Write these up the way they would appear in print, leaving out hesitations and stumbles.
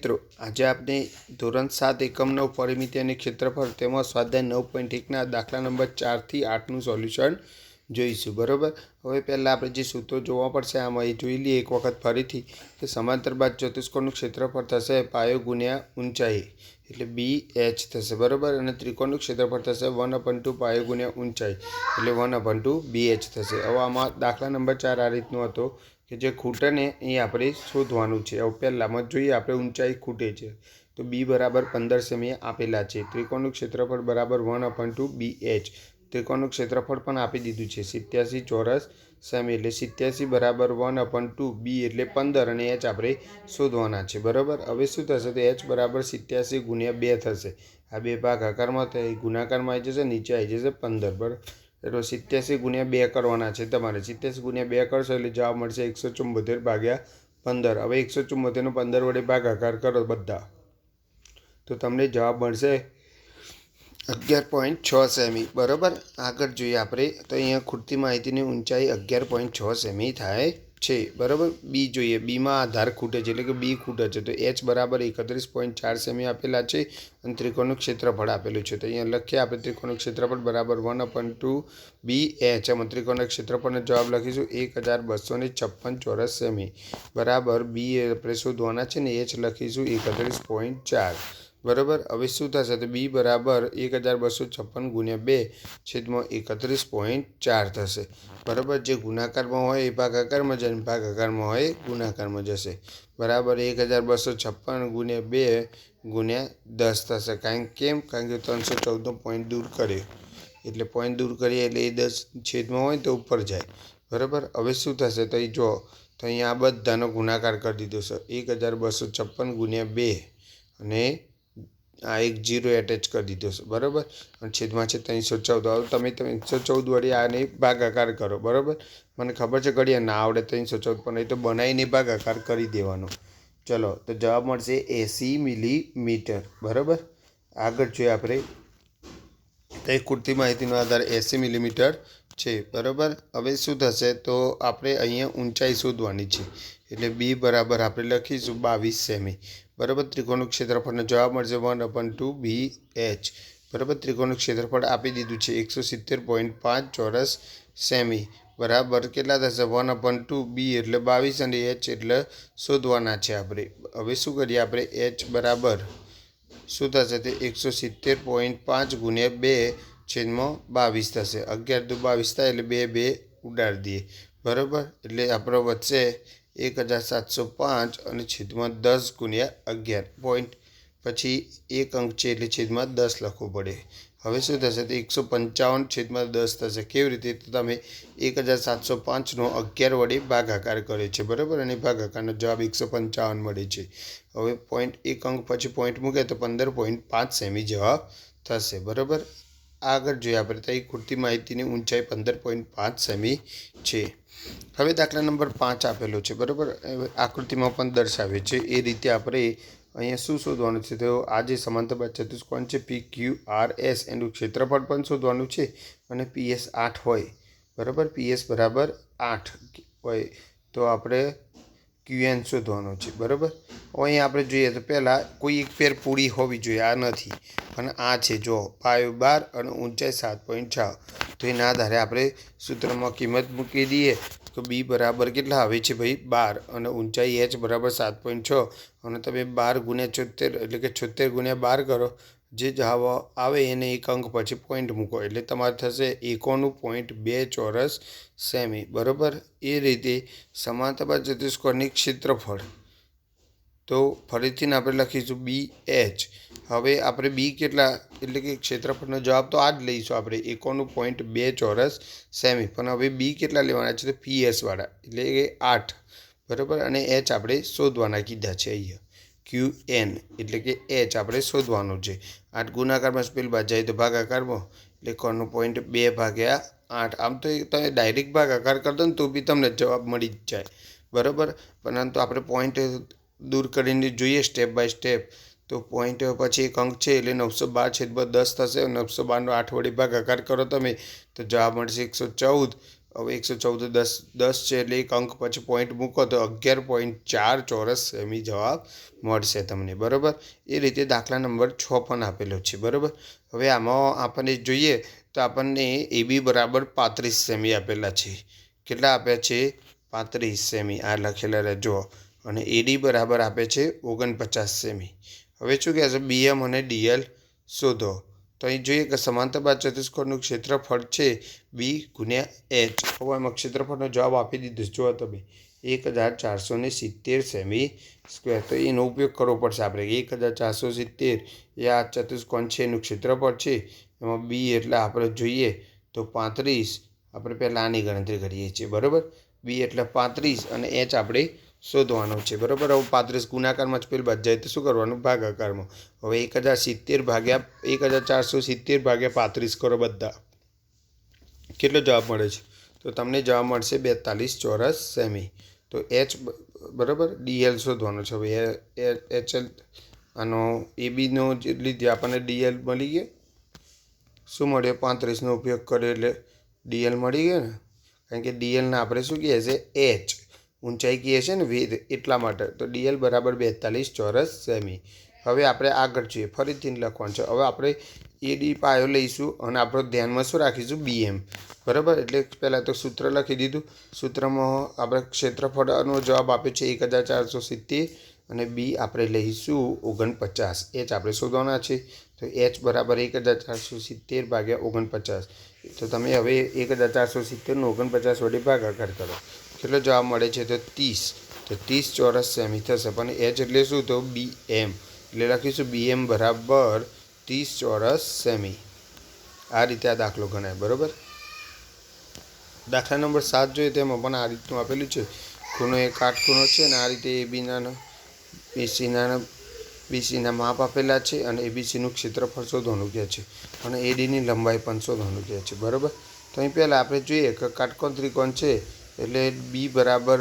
મિત્રો, આજે આપણે ધોરણ 7 એકમ 9 પરિમિતિ અને ક્ષેત્રફળ તેમાં સ્વાધ્યાય 9.1ના દાખલા નંબર 4 થી 8નું સોલ્યુશન જોઈશું. બરાબર. હવે પહેલાં આપણે જે સૂત્રો જોવા પડશે આમાં એ જોઈ લઈએ એક વખત ફરીથી કે સમાંતર બાદ ચતુષ્કોણનું ક્ષેત્રફળ થશે પાયો ગુણ્યા ઊંચાઈ એટલે BH થશે. બરાબર. અને ત્રિકોણનું ક્ષેત્રફળ થશે 1/2 પાયો ગુણ્યા ઊંચાઈ એટલે 1/2 BH થશે. હવે આમાં દાખલા નંબર 4 આ રીતનો હતો કે જે ખૂટે ને એ આપણે શોધવાનું છે. હવે પહેલાંમાં જોઈએ આપણે ઊંચાઈ ખૂટે છે તો B બરાબર 15 સેમી આપેલા છે. ત્રિકોણનું ક્ષેત્રફળ બરાબર 1/2 BH. ત્રિકોણનું ક્ષેત્રફળ પણ આપી દીધું છે 87 ચોરસ સેમી એટલે 87 બરાબર 1/2 B એટલે 15 અને H આપણે શોધવાના છે. બરાબર. હવે શું થશે તો H બરાબર 87 ગુણ્યા 2 થશે. આ બે ભાગાકારમાં ગુણાકારમાં આવી જશે, નીચે આવી જશે 15. બરાબર. એટલે 87 ગુણ્યા 2 કરવાના છે તમારે. 87 ગુણ્યા 2 કરશો એટલે જવાબ મળશે 174 ભાગ્યા 15. હવે 174નો 15 વડે ભાગાકાર કરો બધા તો તમને જવાબ મળશે 11.6 સેમી. બરાબર. આગળ જોઈએ આપણે તો અહીંયા ખૂટતી માહિતીની ઊંચાઈ 11.6 સેમી થાય છે. બરાબર. બી જોઈએ. બીમાં આધાર ખૂટે છે એટલે કે બી ખૂટે છે તો H બરાબર 31.4 સેમી આપેલા છે અને ત્રિકોણનું ક્ષેત્રફળ આપેલું છે. તો અહીંયા લખીએ આપણે ત્રિકોણનું ક્ષેત્રફળ બરાબર 1/2 BH. આમાં ત્રિકોણના ક્ષેત્રફળનો જવાબ લખીશું 1256 ચોરસ સેમી બરાબર. બી આપણે શોધવાના છે ને H લખીશું 31.4. બરાબર. હવે શું થશે તો બી બરાબર 1256 ગુણ્યા 2 છેદમાં 31.4 થશે. બરાબર. જે ગુણાકારમાં હોય એ ભાગાકારમાં જશે, ભાગાકારમાં હોય ગુણાકારમાં જશે. બરાબર. 1256 ગુણ્યા 2 ગુણ્યા 10 થશે. કેમ? કારણ કે 314નો પોઈન્ટ દૂર કર્યો એટલે પોઈન્ટ દૂર કરીએ એટલે એ 10 છેદમાં હોય તો ઉપર જાય. બરાબર. હવે શું થશે તો એ જો તો અહીંયા આ બધાનો ગુણાકાર કરી દીધો છે 1256 ગુણ્યા 2 અને આ એક 0 એટેચ કરી દીધો છે. બરાબર. અને છેદમાં છે 314. હવે તમે 314 વડે આને ભાગાકાર કરો. બરાબર. મને ખબર છે ઘડીએ ના આવડે 314 પણ એ તો બનાવીને ભાગાકાર કરી દેવાનો. ચલો તો જવાબ મળશે 80 મિલીમીટર. બરાબર. આગળ જોઈએ આપણે તો ખૂટતી માહિતીનો આધાર 80 મિલીમીટર છે. બરાબર. હવે શું થશે તો આપણે અહીંયા ઊંચાઈ શોધવાની છે એટલે બી બરાબર આપણે લખીશું 22 સેમી. બરાબર. ત્રિકોણનું ક્ષેત્રફળનો જવાબ મળશે 1/2 BH. બરાબર. ત્રિકોણનું ક્ષેત્રફળ આપી દીધું છે 170.5 ચોરસ સેમી બરાબર. કેટલા થશે 1/2 B એટલે 22 અને H એટલે શોધવાના છે આપણે. હવે શું કરીએ આપણે H બરાબર શું થશે તે 170.5 ગુણ્યા 2 છેદમાં 22 થશે. 11 દુ 22 થાય એટલે 2 ઉડાડી દઈએ. બરાબર. એટલે આપણો વધશે 1705 અને છેદમાં 10 ગુણ્યા 11 પોઈન્ટ પછી એક અંક છે એટલે છેદમાં 10 લખવું પડે. હવે શું થશે તો 155 છેદમાં 10 થશે. કેવી રીતે તો તમે 1705નો 11 વડે ભાગાકાર કર્યો છે. બરાબર. અને ભાગાકારનો જવાબ 155 મળે છે. હવે પોઈન્ટ એક અંક પછી પોઈન્ટ મૂકે તો 15.5 સેમી જવાબ થશે. બરાબર. આગળ જોઈએ આપણે તો એ ખૂટતી માહિતીની ઊંચાઈ 15.5 સેમી છે. હવે દાખલા નંબર 5 આપેલો છે. બરાબર. આકૃતિમાં પણ દર્શાવે છે એ રીતે આપણે અહીંયા શું શોધવાનું છે તો આ જે સમાંતર બાદ ચતુષ્કોણ છે PQRS એનું ક્ષેત્રફળ પણ શોધવાનું છે અને PS 8 હોય. બરાબર. PS બરાબર 8 હોય તો આપણે QN શોધવાનો છે. બરાબર. હવે અહીંયા આપણે જોઈએ તો પહેલાં કોઈ એક ફેર પૂરી હોવી જોઈએ. આ નથી અને આ છે જો પાયો 12 અને ઊંચાઈ 7.6. તો એના આધારે આપણે સૂત્રમાં કિંમત મૂકી દઈએ તો બી બરાબર કેટલા આવે છે ભાઈ 12 અને ઊંચાઈ H બરાબર 7.6 અને તમે 12 ગુણ્યા 76 એટલે કે 76 ગુણ્યા 12 કરો જે જવાબ આવે એને એક અંક પછી પોઈન્ટ મૂકો એટલે તમારે થશે 91.2 ચોરસ સેમી. બરાબર. એ રીતે સમાંતર બાદ ચતુષ્કોણની ક્ષેત્રફળ તો ફરીથી આપણે લખીશું BH. હવે આપણે બી કેટલા એટલે કે ક્ષેત્રફળનો જવાબ તો આ જ લઈશું આપણે 91.2 ચોરસ સેમી. પણ હવે બી કેટલા લેવાના છે તો PS વાળા એટલે કે 8. બરાબર. અને H આપણે શોધવાના કીધા છે અહીંયા QN એટલે કે H આપણે શોધવાનું છે. 8 ગુણાકારમાં સ્પેલ બાદ જાય તો ભાગાકારમાં એટલે 91.2 ભાગ્યા 8. આમ તો તમે ડાયરેક્ટ ભાગાકાર કરતો ને તો બી તમને જવાબ મળી જ જાય. બરાબર. પરંતુ આપણે પોઈન્ટ દૂર કરીને જોઈએ સ્ટેપ બાય સ્ટેપ તો પોઈન્ટ પછી એક અંક છે એટલે 912 છેદમાં 10 થશે. 912નો 8 વડે ભાગાકાર કરો તમે તો જવાબ મળશે 114 હવે 114 10 છે એટલે એક અંક પછી પોઈન્ટ મૂકો તો 11.4 ચોરસ સેમી જવાબ મળશે તમને, બરાબર. એ રીતે દાખલા નંબર 6 પણ આપેલો છે, બરાબર. હવે આમાં આપણને જોઈએ તો આપણને AB બરાબર 35 સેમી આપેલા છે. કેટલા આપ્યા છે? 35 સેમી આ લખેલા રહેજો. અને AD બરાબર આપે છે 49 સેમી. હવે શું કહે છે? BM અને DL શોધો. તો અહીં જોઈએ કે સમાંતર બાદ ચતુષ્કોણનું ક્ષેત્રફળ છે B ગુણ્યા H. હવે આમાં ક્ષેત્રફળનો જવાબ આપી દીધો જુઓ તમે 1470 સેમી સ્ક્વેર. તો એનો ઉપયોગ કરવો પડશે આપણે. 1470 એ આ ચતુષ્કોણ છે એનું ક્ષેત્રફળ છે. એમાં B એટલે આપણે જોઈએ તો 35. આપણે પહેલાં આની ગણતરી કરીએ છીએ, બરાબર. B એટલે 35 અને H આપણે શોધવાનો છે, બરાબર. હવે 35 ગુણાકારમાં જ પેલી બાદ જાય તો શું કરવાનું? ભાગાકારમાં. હવે 1470 ભાગ્યા 35 કરો બધા. કેટલો જવાબ મળે છે? તો તમને જવાબ મળશે 42 ચોરસ સેમી. તો H બરાબર DL શોધવાનો છે. હવે HL આનો ABનો જે લીધે આપણને DL મળી ગયો. શું મળ્યો? 35નો ઉપયોગ કર્યો એટલે DL મળી ગયો ને. કારણ કે DLને આપણે શું કહીએ છીએ? H ઊંચાઈ કહીએ છીએ ને, વેધ, એટલા માટે. તો DL બરાબર 42 ચોરસ સેમી. હવે આપણે આગળ જોઈએ, ફરીથી લખવાનું છે. હવે આપણે AD પાયો લઈશું અને આપણે ધ્યાનમાં શું રાખીશું? BM, બરાબર. એટલે પહેલાં તો સૂત્ર લખી દીધું. સૂત્રમાં આપણે ક્ષેત્રફળનો જવાબ આપ્યો છે 1470 અને B આપણે લઈશું 49. H આપણે શોધવાના છે. તો H બરાબર 1470 ભાગ્યા 49. તો તમે હવે 1470નો 49 વડે ભાગાકાર કરો. કેટલો જવાબ મળે છે? તો 30. તો 30 ચોરસ સેમી થશે. પણ H એટલે શું? તો BM. એટલે લખીશું BM બરાબર 30 ચોરસ સેમી. આ રીતે આ દાખલો ગણાય, બરાબર. દાખલા નંબર 7 જોઈએ તેમાં પણ આ રીતનું આપેલું છે. ખૂણો એ કાટખૂણો છે અને આ રીતે BCના માપ આપેલા છે અને ABCનું ક્ષેત્રફળ શોધવાનું કહે છે અને ADની લંબાઈ પણ શોધવાનું કહે છે, બરાબર. તો અહીં પહેલાં આપણે જોઈએ કે કાટકોણ ત્રિકોણ છે એટલે B બરાબર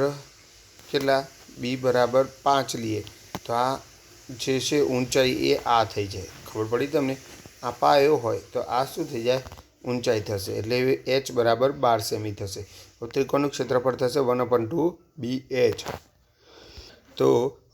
કેટલા? B બરાબર 5 લઈએ તો આ જે છે ઊંચાઈ એ આ થઈ જાય. ખબર પડી તમને? આ પાયો હોય તો આ શું થઈ જાય? ઊંચાઈ થશે. એટલે H બરાબર 12 સેમી થશે. તો ત્રિકોણનું ક્ષેત્રફળ થશે 1/2 BH. તો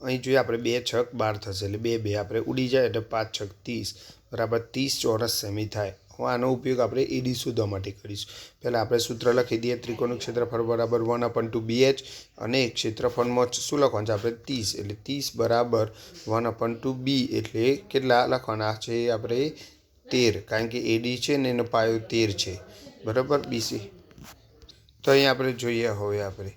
અહીં જોઈએ આપણે 2 છક 12 થશે એટલે 2 આપણે ઉડી જાય એટલે 5 છક 30 બરાબર 30 ચોરસ સેમી થાય. હવે આનો ઉપયોગ આપણે AD શોધવા માટે કરીશું. પહેલાં આપણે સૂત્ર લખી દઈએ. ત્રિકોણનું ક્ષેત્રફળ બરાબર 1/2 BH અને ક્ષેત્રફળમાં શું લખવાનું છે આપણે? 30. એટલે 30 બરાબર 1/2 B એટલે કેટલા લખવાના છે આપણે? 13. કારણ કે AD છે ને એનો પાયો 13 છે, બરાબર. BC તો અહીંયા આપણે જોઈએ. હવે આપણે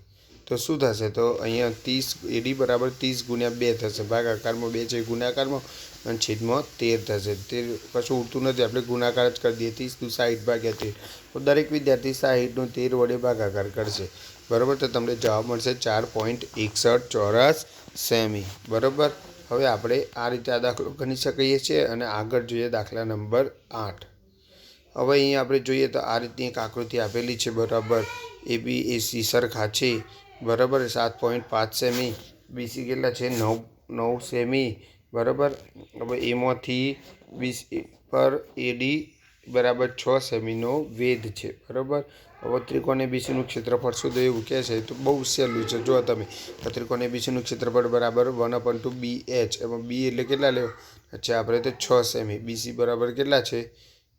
તો શું થશે? તો અહીંયા 30 AD બરાબર 30 ગુણ્યા 2 થશે. ભાગાકારમાં 2 છે ગુણાકારમાં અને છેદમાં 13 થશે. 13 કશું ઉડતું નથી, આપણે ગુણાકાર જ કરી દઈએ. 30 × 60 ભાગ્યા 13. તો દરેક વિદ્યાર્થી 60નો 13 વડે ભાગાકાર કરશે, બરાબર. તો તમને જવાબ મળશે 4.61 ચોરસ સેમી, બરાબર. હવે આપણે આ રીતે આ દાખલો ગણી શકીએ છીએ અને આગળ જોઈએ દાખલા નંબર 8. હવે અહીં આપણે જોઈએ તો આ રીતની એક આકૃતિ આપેલી છે, બરાબર. AB AC સરખા છે, બરાબર. 7.5 સેમી. BC કેટલા છે? 9 સેમી, બરાબર. હવે એમાંથી BC પર AD બરાબર 6 સેમીનો વેધ છે, બરાબર. હવે ત્રિકોણ ABCનું ક્ષેત્રફળ શોધો એવું કહે છે. તો બહુ સહેલું છે. જો તમે ત્રિકોણ ABCનું ક્ષેત્રફળ બરાબર 1/2 BH. એમાં B એટલે કેટલા લેવો છે આપણે? તો 6 સેમી. BC બરાબર કેટલા છે?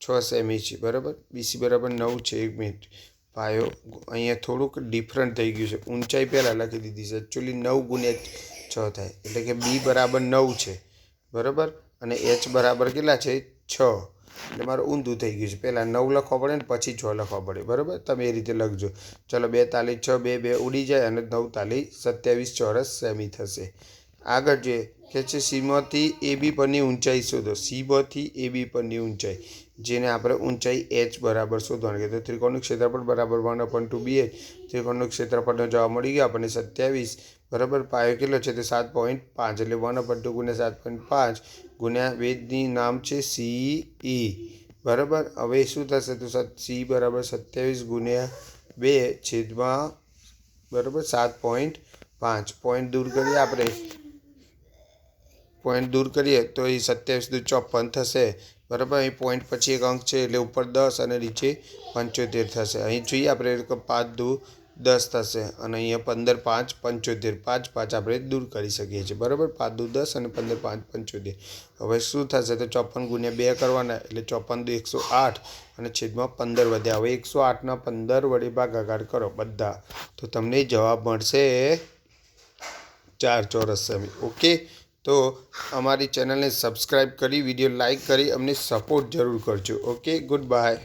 6 સેમી છે, બરાબર. BC બરાબર 9 છે. 1 મિનિટ. પાયો અહીંયા થોડુંક ડિફરન્ટ થઈ ગયું છે. ઊંચાઈ પહેલાં લખી દીધી છે. એકચ્યુઅલી 9 ગુણ્યા 6 થાય એટલે કે B બરાબર 9 છે, બરાબર. અને H બરાબર કેટલા છે? 6. એટલે મારું ઊંધું થઈ ગયું છે. પહેલાં 9 લખવા પડે ને પછી 6 લખવા પડે, બરાબર. તમે એ રીતે લખજો. ચલો 2 તાલી 6, 2 ઉડી જાય અને 9 તાલી 27 ચોરસ સેમી થશે. આગળ જોઈએ કે છે સીમાંથી AB પરની ઊંચાઈ શોધો. સીમાંથી AB પરની ઊંચાઈ, જેને આપણે ઊંચાઈ H બરાબર શોધવાનું કીધું. ત્રિકોણનું ક્ષેત્રફળ બરાબર 1/2 BH. ત્રિકોણનું ક્ષેત્રફળનો જવાબ મળી ગયો આપણને 27, બરાબર. પાયો કેટલો છે? તો 7.5 એટલે 1/2 ગુણ્યા 7.5 ગુણ્યા વેધની નામ છે CE, બરાબર. હવે શું થશે? તો C બરાબર 27 ગુણ્યા 2 છેદમાં, બરાબર, 7.5. પોઈન્ટ દૂર કરીએ આપણે. પોઈન્ટ દૂર કરીએ તો એ 27 × 2 = 54 થશે. બરાબર. અહીં પોઈન્ટ પછી એક અંક છે એટલે ઉપર 10 અને નીચે 75 થશે. અહીં જોઈએ આપણે કે 5 દુ 10 થશે અને અહીંયા 15 5 75 5 5 આપણે દૂર કરી શકીએ છીએ. બરાબર. 5 દુ 10 અને 15 5 75. હવે શું થશે તો 54 ગુણ્યા 2 કરવાના એટલે 54 દુ 108 અને છેદમાં 15 વધ્યા. હવે 108ના 15 વડે ભાગાકાર કરો બધા તો તમને જવાબ મળશે 4 ચોરસ સેમી. ઓકે. તો અમારી ચેનલને સબસ્ક્રાઈબ કરી, વિડીયો લાઈક કરી અમને સપોર્ટ જરૂર કરજો. ઓકે. Good bye.